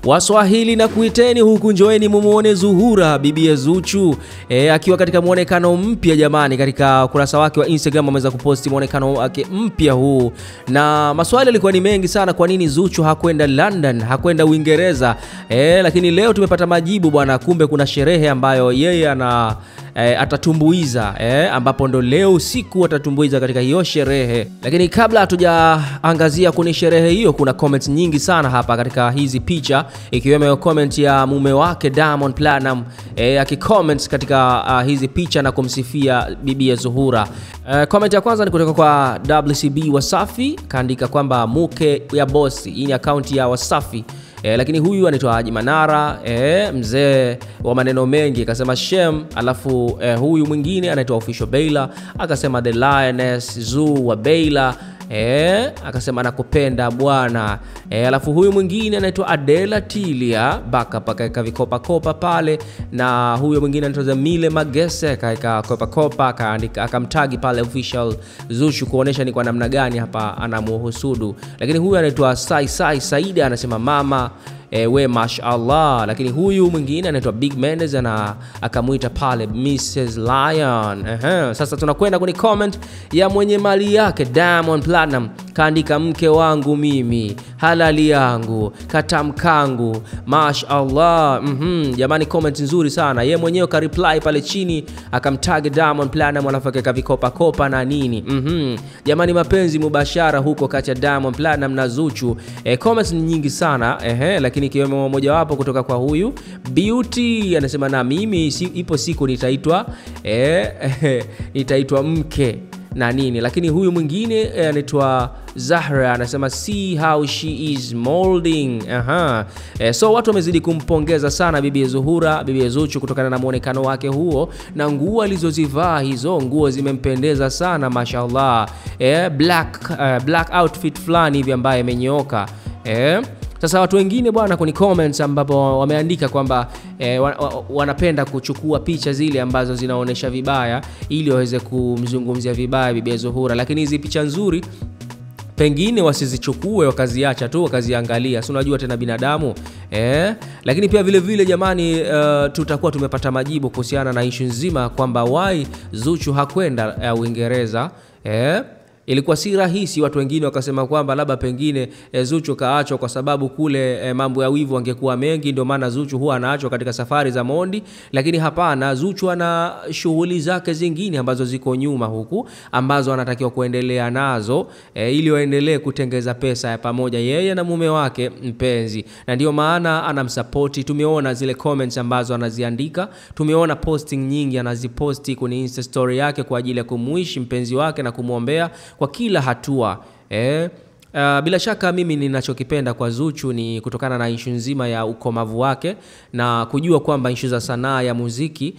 Waswahili na kuiteni huku njoeni mumuone Zuhura bibi ya Zuchu akiwa katika muonekano mpya jamani. Katika kurasa wake wa Instagram ameweza kuposti muonekano wake mpya huu, na maswali yalikuwa ni mengi sana, kwa nini Zuchu hakwenda London, hakwenda Uingereza. Lakini leo tumepata majibu bwana. Kumbe kuna sherehe ambayo yeye atatumbuiza, ambapo ndo leo usiku atatumbuiza katika hiyo sherehe. Lakini kabla hatujaangazia kuni sherehe hiyo, kuna comments nyingi sana hapa katika hizi picha, ikiwemo comment ya mume wake Diamond Platnumz akicomment katika hizi picha na kumsifia bibi ya Zuhura. Comment ya kwanza ni kutoka kwa WCB Wasafi, kaandika kwamba muke ya bosi. Hii ni account ya Wasafi. Lakini huyu anaitwa Haji Manara, mzee wa maneno mengi, akasema shem. Alafu huyu mwingine anaitwa Official Baila, akasema the lioness Zoo wa Baila, akasema nakupenda bwana. Alafu huyu mwingine anaitwa Adela Tilia baka paka vikopa kopa pale, na huyu mwingine anaitwa Zamile Magese kaika kopa kopa, akaandika akamtagi pale Official Zuchu kuonesha ni kwa namna gani hapa anamuhusudu. Lakini huyu anaitwa Saida, anasema mama we mashallah. Lakini huyu mwingine anaitwa Big Mendes na akamuita pale Mrs. Lion. Sasa tunakwenda kwenye comment ya mwenye mali yake Diamond Platnumz, kaandika mke wangu mimi, halali yangu, katamkangu, mashallah. Jamani, comment nzuri sana. Yeye mwenyewe ka reply pale chini akamtag Diamond Platnumz, alafu akaweka vikopa kopa na nini. Jamani, mapenzi mubashara huko kati ya Diamond Platnumz na Zuchu. Comments ni nyingi sana, lakini kiwemo moja wapo kutoka kwa huyu Beauty, anasema na mimi ipo siku nitaitwa nitaitwa mke na nini. Lakini huyu mwingine anaitwa Zahra, anasema see how she is molding. So watu wamezidi kumpongeza sana bibi ya Zuhura, bibi ya Zuchu, kutokana na muonekano wake huo na nguo alizozivaa. Hizo nguo zimempendeza sana mashallah. Black outfit fulani hivi ambaye imenyooka. Sasa watu wengine bwana kwenye comments ambapo wameandika kwamba wanapenda kuchukua picha zile ambazo zinaonesha vibaya ili waweze kumzungumzia vibaya bibi ya Zuhura, lakini hizi picha nzuri pengine wasizichukue wakaziacha tu wakaziangalia, si unajua tena binadamu. Lakini pia vile vile jamani, tutakuwa tumepata majibu kuhusiana na issue nzima kwamba why Zuchu hakwenda Uingereza. Ilikuwa si rahisi. Watu wengine wakasema kwamba labda pengine Zuchu kaachwa kwa sababu kule mambo ya wivu angekuwa mengi, ndio maana Zuchu huwa anaachwa katika safari za Mondi. Lakini hapana, Zuchu ana shughuli zake zingine ambazo ziko nyuma huku, ambazo anatakiwa kuendelea nazo ili waendelee kutengeza pesa ya pamoja yeye na mume wake mpenzi, na ndio maana anamsupport. Tumeona zile comments ambazo anaziandika, tumeona posting nyingi anaziposti kwenye Insta story yake kwa ajili ya kumuishi mpenzi wake na kumuombea kwa kila hatua. Bila shaka mimi ninachokipenda kwa Zuchu ni kutokana na issue nzima ya ukomavu wake na kujua kwamba issue za sanaa ya muziki,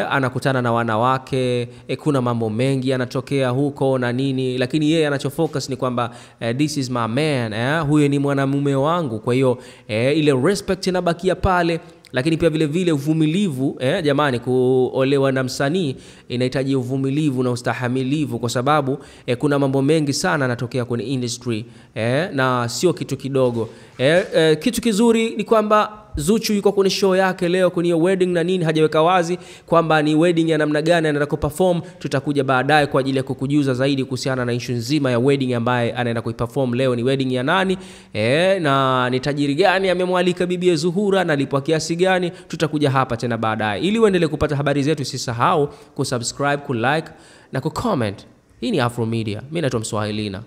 anakutana na wanawake, kuna mambo mengi yanatokea huko na nini, lakini yeye anachofocus ni kwamba this is my man, huyo ni mwanamume wangu. Kwa hiyo ile respect inabakia pale. Lakini pia vile vile uvumilivu, jamani, kuolewa na msanii inahitaji uvumilivu na ustahamilivu, kwa sababu kuna mambo mengi sana yanatokea kwenye industry, na sio kitu kidogo. Kitu kizuri ni kwamba Zuchu yuko kwenye show yake leo kwenye wedding na nini, hajaweka wazi kwamba ni wedding ya namna gani anaenda kuperform. Tutakuja baadaye kwa ajili ya kukujuza zaidi kuhusiana na issue nzima ya wedding ambaye anaenda kuperform leo. Ni wedding ya nani, na ni tajiri gani amemwalika bibi ya Zuhura na lipo kiasi gani, tutakuja hapa tena baadaye. Ili uendelee kupata habari zetu, usisahau kusubscribe, kulike na kucomment. Hii ni Afro Media. Mimi naitwa Mswahilina.